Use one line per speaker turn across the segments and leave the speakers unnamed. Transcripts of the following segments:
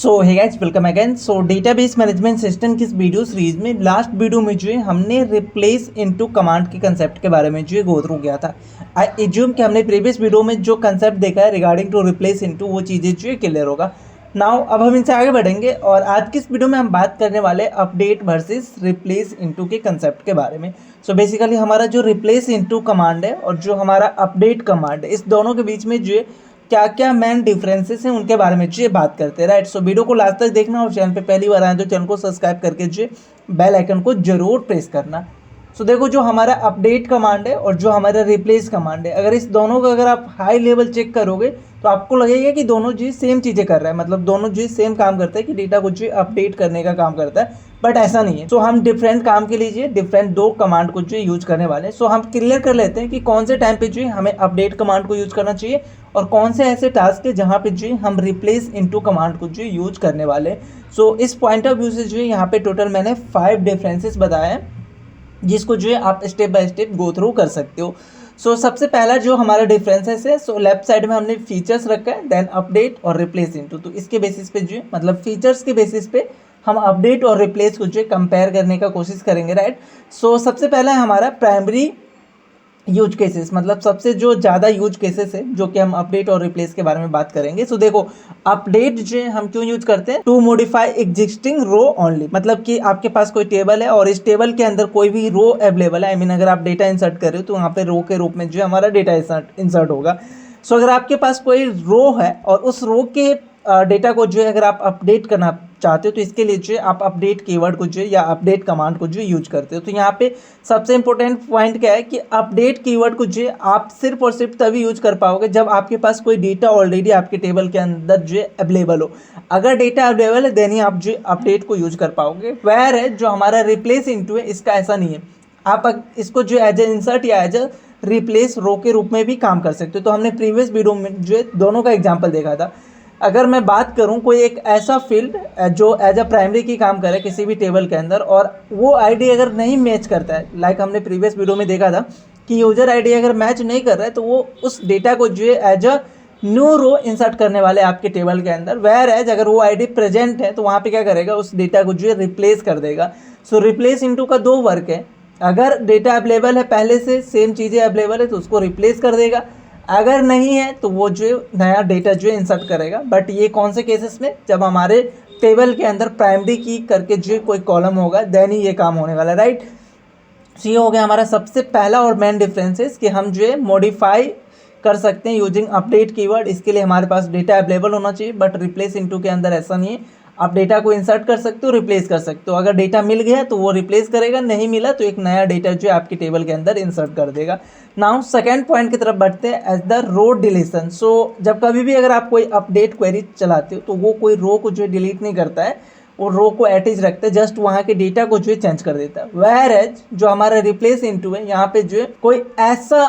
सो hey guys welcome again. So database management system की इस video series में last video में जो है हमने रिप्लेस इनटू कमांड के कंसेप्ट के बारे में जो है गो थ्रू किया था। आई एज्यूम कि हमने प्रीवियस वीडियो में जो कंसेप्ट देखा है रिगार्डिंग टू रिप्लेस इनटू वो चीज़ें जो है क्लियर होगा। नाउ अब हम इनसे आगे बढ़ेंगे और आज की इस वीडियो में हम बात करने वाले अपडेट वर्सेस रिप्लेस इनटू के कंसेप्ट के बारे में। सो बेसिकली हमारा जो रिप्लेस इनटू कमांड है और जो हमारा अपडेट कमांड है इस दोनों के बीच में जो है क्या क्या मेन डिफरेंसेस हैं उनके बारे में जो बात करते हैं, राइट। सो वीडियो को लास्ट तक देखना और चैनल पे पहली बार आए तो चैनल को सब्सक्राइब करके जो बेल आइकन को जरूर प्रेस करना। सो देखो, जो हमारा अपडेट कमांड है और जो हमारा रिप्लेस कमांड है, अगर इस दोनों का अगर आप हाई लेवल चेक करोगे तो आपको लगेगा कि दोनों जी सेम चीज़ें कर रहा है, मतलब दोनों जी सेम काम करते हैं कि डेटा को जो अपडेट करने का काम करता है, बट ऐसा नहीं है। सो हम डिफरेंट काम के लिए डिफरेंट दो कमांड को जो यूज करने वाले हैं। सो हम क्लियर कर लेते हैं कि कौन से टाइम पे जो हमें अपडेट कमांड को यूज करना चाहिए और कौन से ऐसे टास्क है जहाँ पे जो हम रिप्लेस इनटू कमांड को जो यूज करने वाले हैं। सो इस पॉइंट ऑफ व्यू से जो यहाँ पे टोटल मैंने 5 डिफरेंसेस बताए हैं जिसको जो है आप step by step go through कर सकते हो। सो सबसे पहला जो हमारा डिफरेंसेस है, सो लेफ्ट साइड में हमने फीचर्स रखा है, देन अपडेट और रिप्लेस इनटू। तो इसके बेसिस पे जो है मतलब फीचर्स के बेसिस पे हम अपडेट और रिप्लेस को जो है कंपेयर करने का कोशिश करेंगे, राइट। सो सबसे पहला है हमारा प्राइमरी यूज केसेस, मतलब सबसे जो ज़्यादा यूज केसेस है जो कि हम अपडेट और रिप्लेस के बारे में बात करेंगे। सो देखो, अपडेट जो है हम क्यों यूज करते हैं, to modify existing row only, मतलब कि आपके पास कोई टेबल है और इस टेबल के अंदर कोई भी रो अवेलेबल है, आई मीन अगर आप डेटा इंसर्ट कर रहे हो तो वहाँ पे रो के रूप में जो हमारा डेटा इंसर्ट होगा। सो अगर आपके पास कोई रो है और उस रो के डेटा को जो है अगर आप अपडेट करना चाहते हो तो इसके लिए जो है आप अपडेट कीवर्ड को जो है या अपडेट कमांड को जो यूज करते हो। तो यहाँ पे सबसे इंपॉर्टेंट पॉइंट क्या है कि अपडेट कीवर्ड को जो है आप सिर्फ और सिर्फ तभी यूज कर पाओगे जब आपके पास कोई डेटा ऑलरेडी आपके टेबल के अंदर जो है अवेलेबल हो। अगर डेटा अवेलेबल है देन ही आप जो अपडेट को यूज कर पाओगे। वेयर है जो हमारा रिप्लेस इनटू है इसका ऐसा नहीं है, आप इसको जो एज ए इंसर्ट या एज ए रिप्लेस रो के रूप में भी काम कर सकते हो। तो हमने प्रीवियस वीडियो में जो है दोनों का एग्जाम्पल देखा था। अगर मैं बात करूं कोई एक ऐसा फील्ड जो एज अ प्राइमरी की काम करे किसी भी टेबल के अंदर और वो आईडी अगर नहीं मैच करता है, लाइक हमने प्रीवियस वीडियो में देखा था कि यूजर आईडी अगर मैच नहीं कर रहा है तो वो उस डेटा को जो है as a new row insert करने वाले आपके टेबल के अंदर। वेयर एज अगर वो आईडी प्रेजेंट है तो वहाँ पे क्या करेगा, उस डेटा को जो है रिप्लेस कर देगा। सो रिप्लेस इनटू का दो वर्क है, अगर डेटा अवेलेबल है पहले से सेम चीज़ें अवेलेबल है तो उसको रिप्लेस कर देगा, अगर नहीं है तो वो जो नया डेटा जो इंसर्ट करेगा। बट ये कौन से केसेस में, जब हमारे टेबल के अंदर प्राइमरी की करके जो कोई कॉलम होगा देन ही ये काम होने वाला है, राइट। सो ये हो गया हमारा सबसे पहला और मेन डिफरेंसेस कि हम जो है मॉडिफाई कर सकते हैं यूजिंग अपडेट कीवर्ड। इसके लिए हमारे पास डेटा अवेलेबल होना चाहिए, बट रिप्लेस इनटू के अंदर ऐसा नहीं है, आप डेटा को इंसर्ट कर सकते हो, रिप्लेस कर सकते हो। अगर डेटा मिल गया तो वो रिप्लेस करेगा, नहीं मिला तो एक नया डेटा जो है आपकी टेबल के अंदर इंसर्ट कर देगा। नाउ सेकंड पॉइंट की तरफ बढ़ते हैं, एज द रो डिलीशन। सो जब कभी भी अगर आप कोई अपडेट क्वेरी चलाते हो तो वो कोई रो को जो डिलीट नहीं करता है, वो रो को एटिज रखते हैं, जस्ट वहाँ के डेटा को जो है चेंज कर देता है। वेयर एज जो हमारा रिप्लेस इनटू है, यहाँ पे जो है कोई ऐसा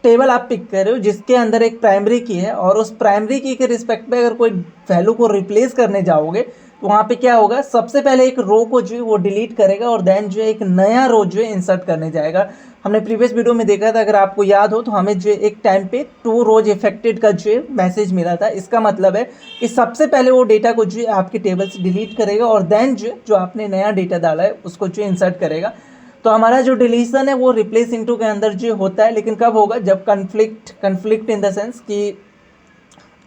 टेबल आप पिक कर रहे हो जिसके अंदर एक प्राइमरी की है और उस प्राइमरी की के रिस्पेक्ट पे अगर कोई वैल्यू को रिप्लेस करने जाओगे तो वहाँ पे क्या होगा, सबसे पहले एक रो को जो है वो डिलीट करेगा और देन जो है एक नया रो जो है इंसर्ट करने जाएगा। हमने प्रीवियस वीडियो में देखा था, अगर आपको याद हो तो हमें जो एक टाइम पे 2 रोज इफेक्टेड का जो है मैसेज मिला था। इसका मतलब है कि सबसे पहले वो डेटा को जो है आपके टेबल से डिलीट करेगा और देन जो आपने नया डेटा डाला है उसको जो इंसर्ट करेगा। तो हमारा जो डिलीशन है वो रिप्लेस इनटू के अंदर जो होता है, लेकिन कब होगा, जब कन्फ्लिक्ट इन द सेंस कि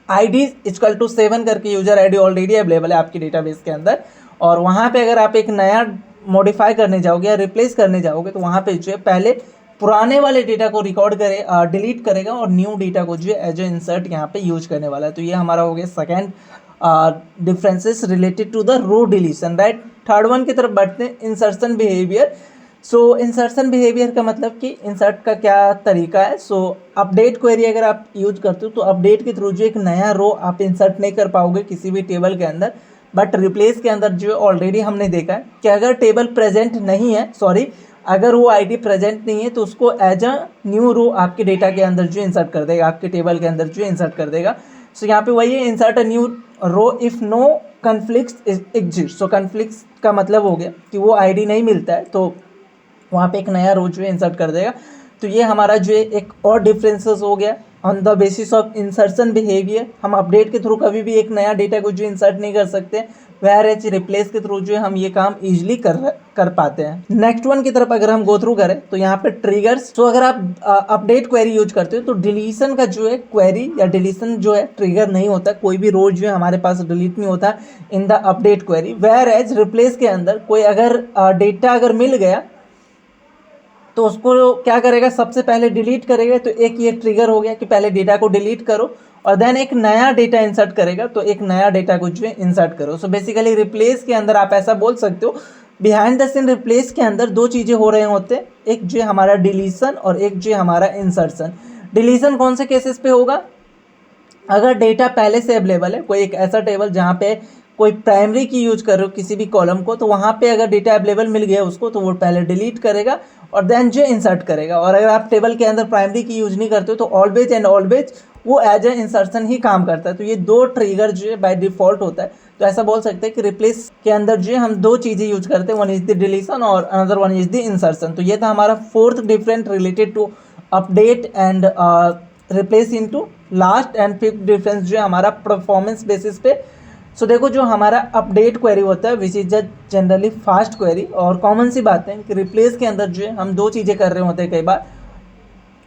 ID इक्वल टू 7 करके यूजर ID ऑलरेडी अवेलेबल है आपकी डेटाबेस के अंदर और वहाँ पे अगर आप एक नया मॉडिफाई करने जाओगे या रिप्लेस करने जाओगे तो वहाँ पे जो है पहले पुराने वाले डेटा को रिकॉर्ड करे डिलीट करेगा और न्यू डेटा को जो है एज ए इंसर्ट यहाँ पे यूज करने वाला है। तो ये हमारा हो गया second differences related to the row deletion, right. Third one की तरफ बढ़ते हैं, insertion behaviour. So insertion behaviour का मतलब कि इंसर्ट का क्या तरीका है। सो अपडेट क्वेरी अगर आप यूज करते हो तो अपडेट के थ्रू जो एक नया रो आप इंसर्ट नहीं कर पाओगे किसी भी टेबल के अंदर, बट रिप्लेस के अंदर जो ऑलरेडी हमने देखा है कि अगर टेबल प्रेजेंट नहीं है, सॉरी अगर वो आईडी प्रेजेंट नहीं है तो उसको एज अ न्यू रो आपके डेटा के अंदर जो इंसर्ट कर देगा, आपके टेबल के अंदर जो इंसर्ट कर देगा। सो यहाँ पे वही है, insert a new row if no conflict exist. So conflict का मतलब हो गया कि वो आईडी नहीं मिलता है तो वहाँ पे एक नया रो जो है इंसर्ट कर देगा। तो ये हमारा जो है एक और डिफरेंसेस हो गया on the basis of insertion behaviour, हम अपडेट के थ्रू कभी भी एक नया डेटा को जो इंसर्ट नहीं कर सकते, वेयर एज रिप्लेस के थ्रू जो है हम ये काम इजीली कर पाते हैं। नेक्स्ट वन की तरफ अगर हम गो थ्रू करें तो यहाँ पे ट्रिगर्स, तो अगर आप अपडेट क्वेरी यूज करते हो तो डिलीशन का जो है क्वेरी या डिलीशन जो है ट्रिगर नहीं होता, कोई भी रो जो है हमारे पास डिलीट नहीं होता in the update query. Where as replace के अंदर कोई अगर डेटा अगर मिल गया तो उसको क्या करेगा, सबसे पहले डिलीट करेगा। तो एक ये ट्रिगर हो गया कि पहले डेटा को डिलीट करो और देन एक नया डेटा इंसर्ट करेगा, तो एक नया डेटा को जो है इंसर्ट करो। सो बेसिकली रिप्लेस के अंदर आप ऐसा बोल सकते हो, बिहाइंड द सीन रिप्लेस के अंदर दो चीज़ें हो रहे होते हैं, एक जो है हमारा डिलीशन और एक जो है हमारा इंसर्शन। डिलीशन कौन से केसेस पे होगा, अगर डेटा पहले से अवेलेबल है, कोई एक ऐसा टेबल जहाँ पे कोई प्राइमरी की यूज कर रहे हो किसी भी कॉलम को, तो वहाँ पे अगर डेटा अवेलेबल मिल गया उसको तो वो पहले डिलीट करेगा और देन जो इंसर्ट करेगा। और अगर आप टेबल के अंदर प्राइमरी की यूज नहीं करते हो तो ऑलवेज एंड ऑलवेज वो एज ए इंसर्शन ही काम करता है। तो ये दो ट्रिगर जो है बाय डिफॉल्ट होता है। तो ऐसा बोल सकते हैं कि रिप्लेस के अंदर जो है हम दो चीज़ें यूज करते हैं, वन इज द डिलीशन और another one is the insertion. तो ये था हमारा fourth different related to update and replace into. Last and fifth difference जो है हमारा परफॉर्मेंस बेसिस पे। सो देखो जो हमारा अपडेट क्वेरी होता है which is generally fast query, और कॉमन सी बात है कि रिप्लेस के अंदर जो है हम दो चीज़ें कर रहे होते हैं कई बार,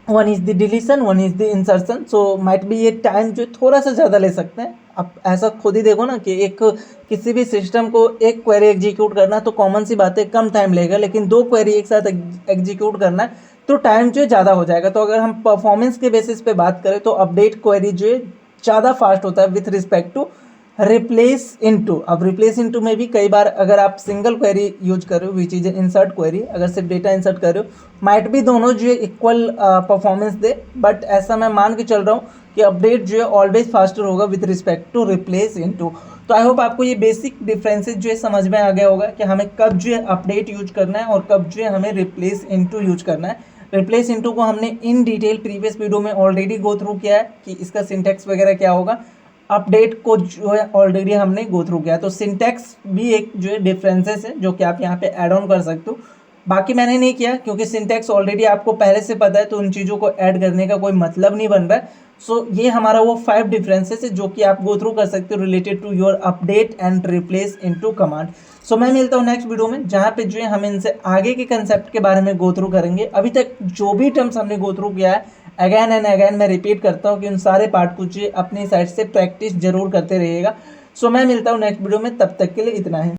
one is the deletion one is the insertion. So might भी ये टाइम जो थोड़ा सा ज़्यादा ले सकते हैं। आप ऐसा खुद ही देखो ना कि एक किसी भी सिस्टम को एक क्वेरी एग्जीक्यूट करना तो कॉमन सी बात है कम टाइम लगेगा, लेकिन दो क्वेरी एक साथ एग्जीक्यूट करना है तो टाइम जो है ज़्यादा हो जाएगा। तो अगर हम परफॉर्मेंस के बेसिस पे बात करें तो अपडेट क्वेरी जो है ज़्यादा फास्ट होता है with respect to replace into. अब रिप्लेस इनटू में भी कई बार अगर आप सिंगल क्वेरी यूज कर रहे हो विच इज इंसर्ट क्वेरी, अगर सिर्फ डेटा इंसर्ट कर रहे हो, माइट भी दोनों जो है इक्वल परफॉर्मेंस दे, बट ऐसा मैं मान के चल रहा हूँ कि अपडेट जो है ऑलवेज फास्टर होगा with respect to replace into. तो आई होप आपको ये बेसिक डिफरेंसेस जो है समझ में आ गया होगा कि हमें कब जो है अपडेट यूज करना है और कब जो है हमें रिप्लेस इनटू यूज करना है। रिप्लेस इनटू को हमने इन डिटेल प्रीवियस वीडियो में ऑलरेडी गो थ्रू किया है कि इसका सिंटैक्स वगैरह क्या होगा। अपडेट को जो है ऑलरेडी हमने गो थ्रू किया, तो सिंटैक्स भी एक जो है डिफरेंसेस है जो कि आप यहाँ पे ऐड ऑन कर सकते हो। बाकी मैंने नहीं किया क्योंकि सिंटैक्स ऑलरेडी आपको पहले से पता है, तो उन चीज़ों को ऐड करने का कोई मतलब नहीं बन रहा है। सो ये हमारा वो 5 डिफरेंसेस है जो कि आप गो थ्रू कर सकते हो related to your update and replace into command. So मैं मिलता हूँ नेक्स्ट वीडियो में जहाँ पे जो है हम इनसे आगे के कंसेप्ट के बारे में गो थ्रू करेंगे। अभी तक जो भी टर्म्स हमने गो थ्रू किया है अगैन एंड अगैन मैं रिपीट करता हूँ कि उन सारे पार्ट को जो अपनी साइड से प्रैक्टिस जरूर करते रहिएगा। सो मैं मिलता हूँ नेक्स्ट वीडियो में, तब तक के लिए इतना है।